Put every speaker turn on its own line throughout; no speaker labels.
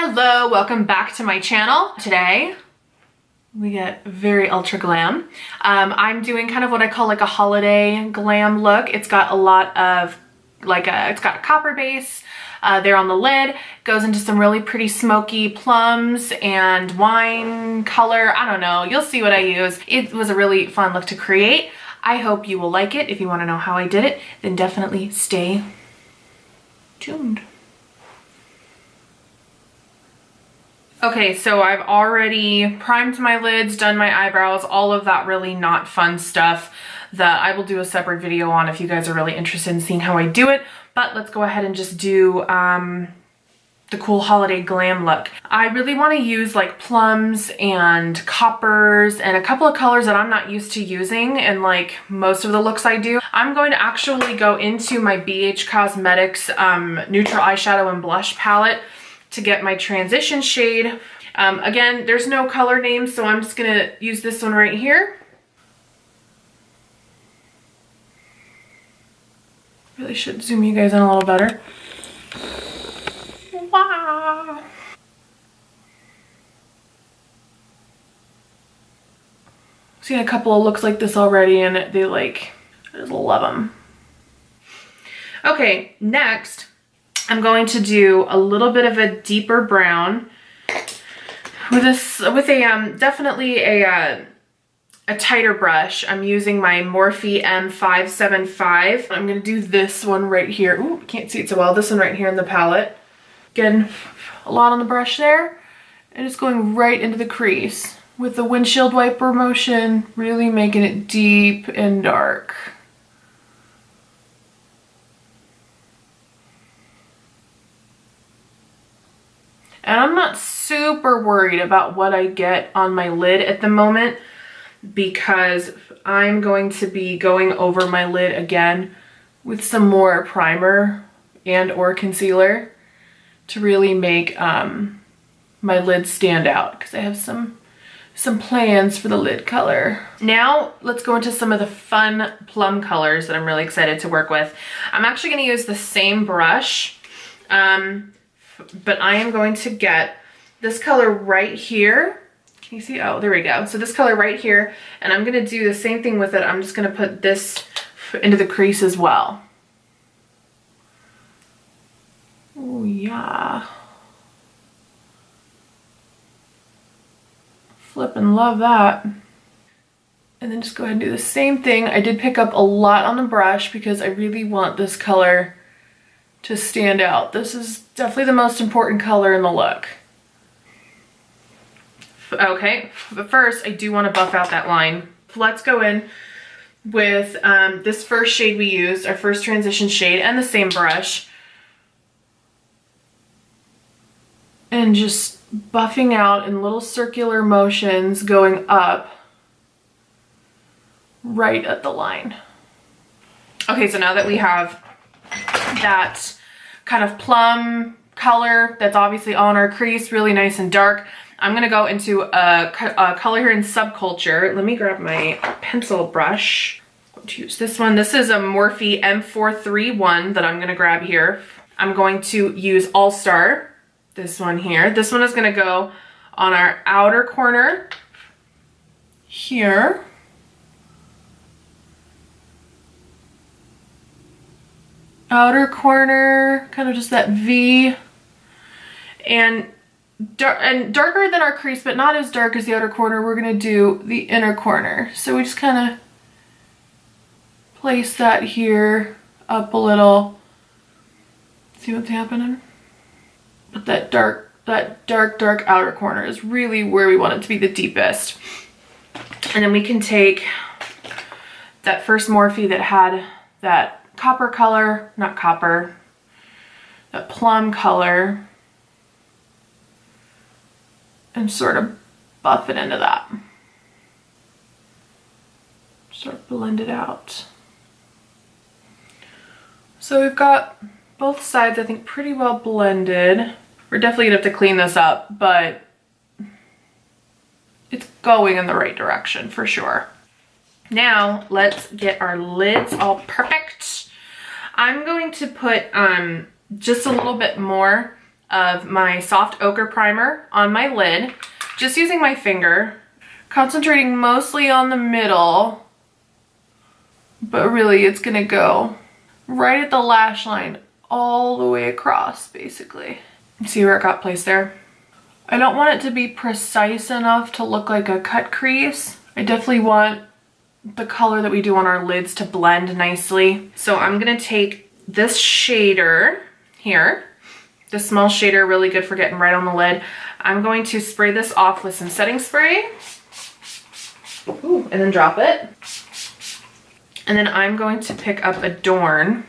Hello, welcome back to my channel. Today we get very ultra glam. I'm doing kind of what I call like a holiday glam look. It's got a lot of it's got a copper base there on the lid, goes into some really pretty smoky plums and wine color. I don't know, you'll see what I use. It was a really fun look to create. I hope you will like it. If you want to know how I did it, then definitely stay tuned. Okay, so I've already primed my lids, done my eyebrows, all of that really not fun stuff that I will do a separate video on if you guys are really interested in seeing how I do it. But let's go ahead and just do the cool holiday glam look. I really want to use like plums and coppers and a couple of colors that I'm not used to using in like most of the looks I do. I'm going to actually go into my BH Cosmetics neutral eyeshadow and blush palette to get my transition shade. Again, there's no color name, so I'm just gonna use this one right here. Really should zoom you guys in a little better. Wow. I've seen a couple of looks like this already and I just love them. Okay, next I'm going to do a little bit of a deeper brown with definitely a tighter brush. I'm using my Morphe M575. I'm gonna do this one right here. Ooh, can't see it so well. This one right here in the palette. Again, a lot on the brush there, and it's going right into the crease with the windshield wiper motion, really making it deep and dark. And I'm not super worried about what I get on my lid at the moment because I'm going to be going over my lid again with some more primer and or concealer to really make my lid stand out because I have some plans for the lid color. Now let's go into some of the fun plum colors that I'm really excited to work with. I'm actually going to use the same brush. But I am going to get this color right here. Can you see? Oh, there we go. So this color right here, and I'm gonna do the same thing with it. I'm just gonna put this into the crease as well. Oh yeah. Flippin' love that. And then just go ahead and do the same thing. I did pick up a lot on the brush because I really want this color to stand out. This is definitely the most important color in the look. Okay, but first I do want to buff out that line. Let's go in with this first shade we used, our first transition shade, and the same brush. And just buffing out in little circular motions going up right at the line. Okay, so now that we have that kind of plum color that's obviously on our crease, really nice and dark, I'm gonna go into a color here in Subculture. Let me grab my pencil brush. I'm going to use this one. This is a Morphe M431 that I'm gonna grab here. I'm going to use All Star, this one here. This one is gonna go on our outer corner here. Outer corner, kind of just that V, and darker than our crease, but not as dark as the outer corner. We're gonna do the inner corner. So we just kind of place that here up a little. See what's happening? But that dark outer corner is really where we want it to be the deepest. And then we can take that first Morphe that had that copper color, not copper, that plum color, and sort of buff it into that. Sort of blend it out. So we've got both sides, I think, pretty well blended. We're definitely gonna have to clean this up, but it's going in the right direction for sure. Now let's get our lids all perfect. I'm going to put just a little bit more of my soft ochre primer on my lid, just using my finger, concentrating mostly on the middle, but really it's gonna go right at the lash line all the way across, basically. See where it got placed there? I don't want it to be precise enough to look like a cut crease. I definitely want the color that we do on our lids to blend nicely. So I'm gonna take this shader here, the small shader, really good for getting right on the lid. I'm going to spray this off with some setting spray. Ooh, and then drop it. And then I'm going to pick up Adorn,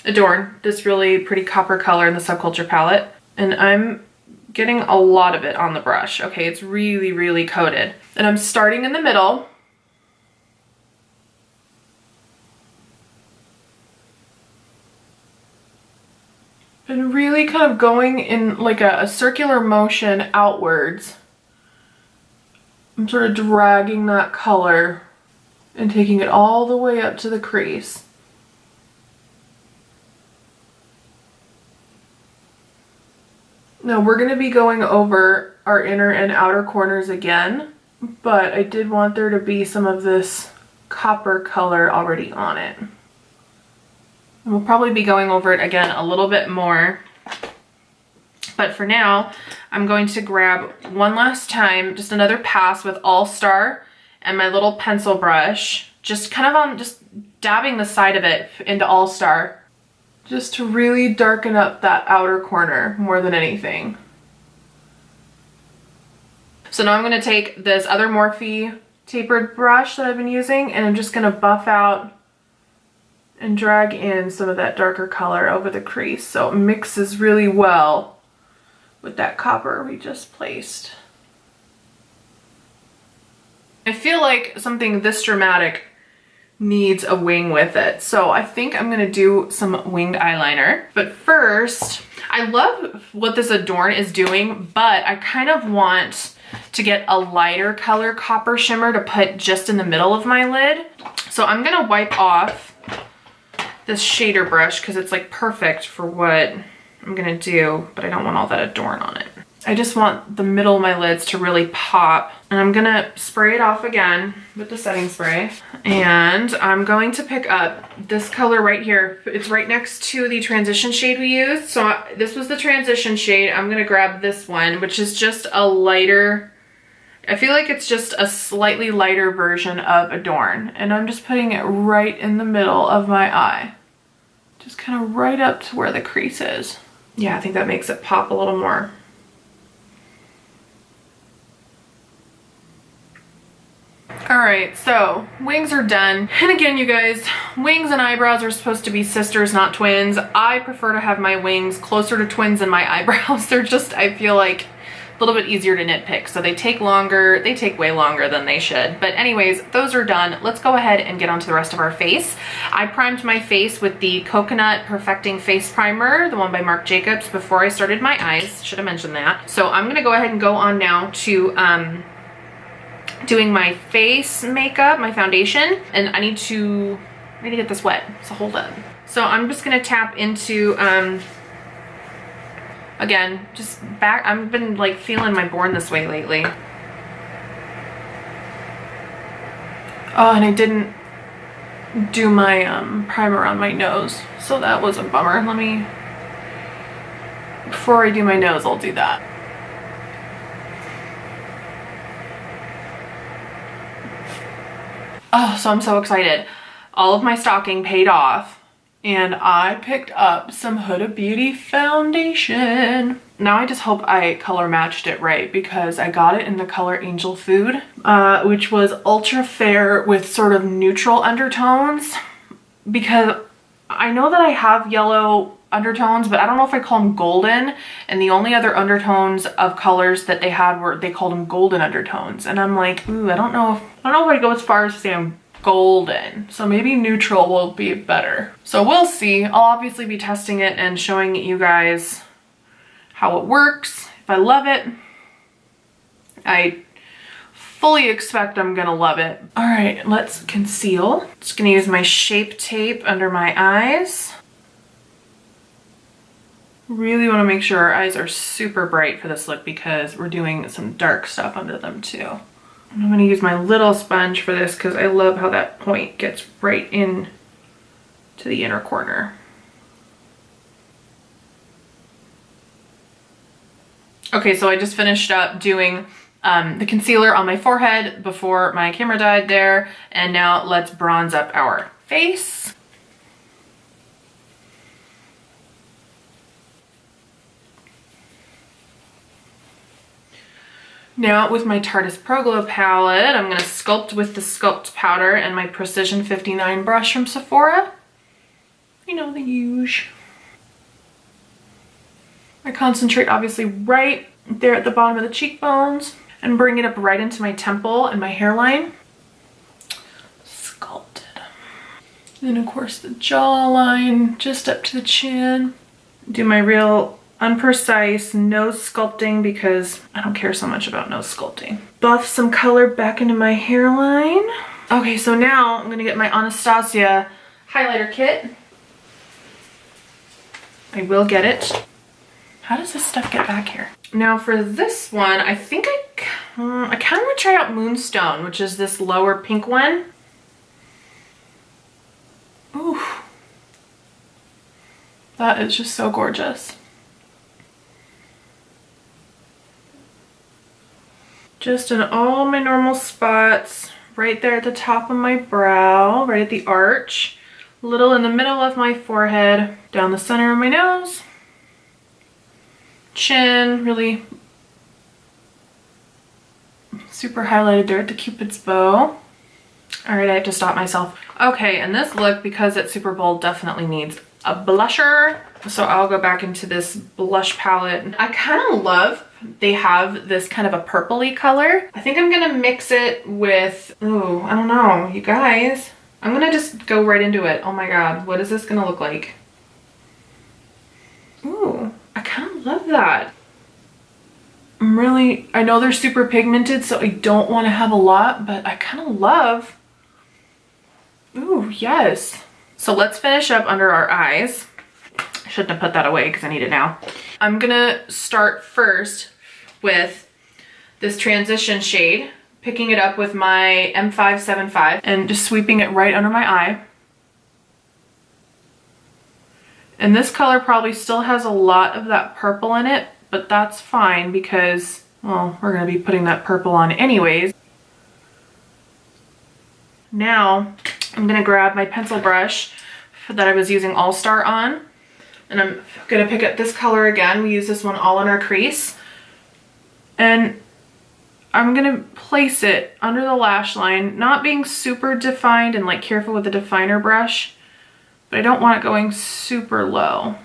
this really pretty copper color in the Subculture palette. And I'm getting a lot of it on the brush. Okay, it's really, really coated. And I'm starting in the middle. And really kind of going in like a circular motion outwards. I'm sort of dragging that color and taking it all the way up to the crease. Now we're going to be going over our inner and outer corners again, but I did want there to be some of this copper color already on it. And we'll probably be going over it again a little bit more. But for now, I'm going to grab one last time, just another pass with All Star and my little pencil brush, just kind of just dabbing the side of it into All Star, just to really darken up that outer corner more than anything. So now I'm going to take this other Morphe tapered brush that I've been using, and I'm just going to buff out and drag in some of that darker color over the crease so it mixes really well with that copper we just placed. I feel like something this dramatic needs a wing with it, so I think I'm gonna do some winged eyeliner. But first, I love what this Adorn is doing, but I kind of want to get a lighter color copper shimmer to put just in the middle of my lid. So I'm gonna wipe off this shader brush because it's like perfect for what I'm gonna do, but I don't want all that Adorn on it. I just want the middle of my lids to really pop, and I'm gonna spray it off again with the setting spray. And I'm going to pick up this color right here. It's right next to the transition shade we used. So this was the transition shade. I'm gonna grab this one, which is just a lighter, I feel like it's just a slightly lighter version of Adorn. And I'm just putting it right in the middle of my eye. Just kind of right up to where the crease is. Yeah, I think that makes it pop a little more. All right, so wings are done. And again, you guys, wings and eyebrows are supposed to be sisters, not twins. I prefer to have my wings closer to twins than my eyebrows. They're just, I feel like, a little bit easier to nitpick. So they take longer, they take way longer than they should. But anyways, those are done. Let's go ahead and get on to the rest of our face. I primed my face with the Coconut Perfecting Face Primer, the one by Marc Jacobs, before I started my eyes. Should have mentioned that. So I'm gonna go ahead and go on now to doing my face makeup, my foundation, and I need to get this wet, so hold up. So I'm just gonna tap into, again, just back, I've been like feeling my Born This Way lately. Oh, and I didn't do my primer on my nose, so that was a bummer. Let me, before I do my nose, I'll do that. Oh, so I'm so excited. All of my stocking paid off and I picked up some Huda Beauty foundation. Now I just hope I color matched it right because I got it in the color Angel Food, which was ultra fair with sort of neutral undertones, because I know that I have yellow undertones, but I don't know if I call them golden, and the only other undertones of colors that they had were, they called them golden undertones, and I'm like, ooh, I don't know if I go as far as saying golden, so maybe neutral will be better. So we'll see. I'll obviously be testing it and showing you guys how it works. If I love it, I fully expect I'm gonna love it. All right, let's conceal. Just gonna use my Shape Tape under my eyes. Really want to make sure our eyes are super bright for this look because we're doing some dark stuff under them too. I'm going to use my little sponge for this because I love how that point gets right in to the inner corner. Okay, so I just finished up doing the concealer on my forehead before my camera died there, and now let's bronze up our face. Now with my Tarteist Pro Glow palette, I'm going to sculpt with the Sculpt powder and my Precision 59 brush from Sephora. You know, the huge. I concentrate obviously right there at the bottom of the cheekbones and bring it up right into my temple and my hairline. Sculpted. And of course the jawline just up to the chin. Do my real unprecise nose sculpting because I don't care so much about nose sculpting. Buff some color back into my hairline. Okay, so now I'm gonna get my Anastasia highlighter kit. I will get it. How does this stuff get back here? Now for this one, I think I kind of want to try out Moonstone, which is this lower pink one. Ooh, that is just so gorgeous. Just in all my normal spots, right there at the top of my brow, right at the arch, a little in the middle of my forehead, down the center of my nose, chin, really super highlighted there at the Cupid's bow. All right, I have to stop myself. Okay, and this look, because it's super bold, definitely needs a blusher. So I'll go back into this blush palette. I kind of love, they have this kind of a purpley color. I think I'm gonna mix it with, ooh, I don't know, you guys. I'm gonna just go right into it. Oh my God, what is this gonna look like? Ooh, I kind of love that. I know they're super pigmented, so I don't want to have a lot, but I kind of love, ooh, yes. So let's finish up under our eyes. I shouldn't have put that away because I need it now. I'm gonna start first with this transition shade, picking it up with my M575 and just sweeping it right under my eye. And this color probably still has a lot of that purple in it, but that's fine because, well, we're gonna be putting that purple on anyways. Now, I'm gonna grab my pencil brush that I was using All Star on, and I'm gonna pick up this color again. We use this one all in our crease. And I'm gonna place it under the lash line, not being super defined and like careful with the definer brush, but I don't want it going super low.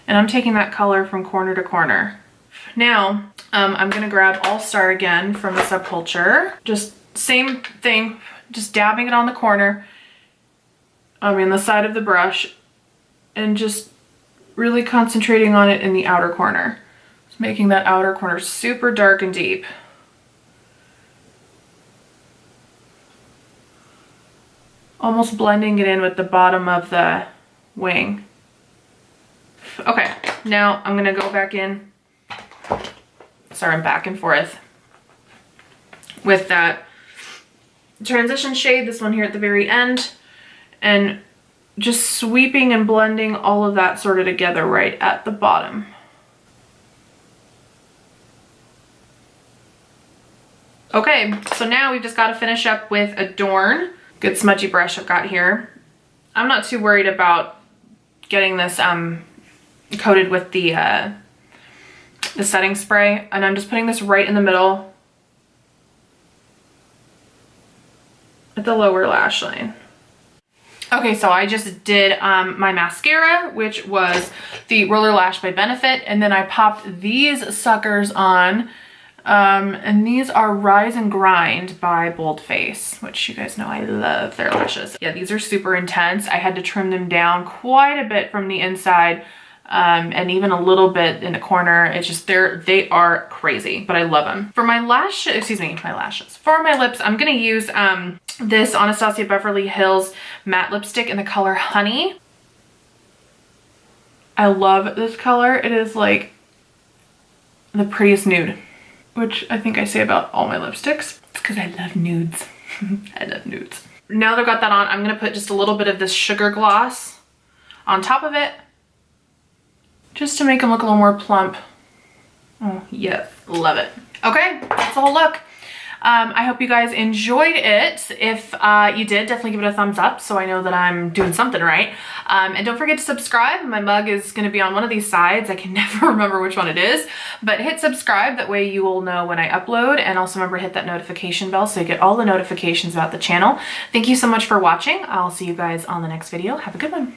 And I'm taking that color from corner to corner. Now, I'm gonna grab All Star again from the Subculture. Just same thing, just dabbing it on the corner, the side of the brush, and just really concentrating on it in the outer corner. Just making that outer corner super dark and deep. Almost blending it in with the bottom of the wing. Okay, now I'm gonna go back in. Sorry, I'm back and forth with that transition shade, this one here at the very end, and just sweeping and blending all of that sort of together right at the bottom. Okay, so now we've just got to finish up with Adorn. Good smudgy brush I've got here. I'm not too worried about getting this coated with the setting spray, and I'm just putting this right in the middle at the lower lash line. Okay, so I just did my mascara, which was the Roller Lash by Benefit, and then I popped these suckers on, and these are Rise and Grind by Bold Face, which you guys know I love their lashes. Yeah, these are super intense. I had to trim them down quite a bit from the inside, and even a little bit in the corner. It's just, they are crazy, but I love them. For my lashes, for my lips, I'm gonna use this Anastasia Beverly Hills matte lipstick in the color Honey. I love this color. It is like the prettiest nude, which I think I say about all my lipsticks. It's because I love nudes. I love nudes. Now that I've got that on, I'm gonna put just a little bit of this sugar gloss on top of it, just to make them look a little more plump. Oh, yes, love it. Okay, that's the whole look. I hope you guys enjoyed it. If you did, definitely give it a thumbs up so I know that I'm doing something right. And don't forget to subscribe. My mug is going to be on one of these sides. I can never remember which one it is, but hit subscribe. That way you will know when I upload, and also remember to hit that notification bell so you get all the notifications about the channel. Thank you so much for watching. I'll see you guys on the next video. Have a good one.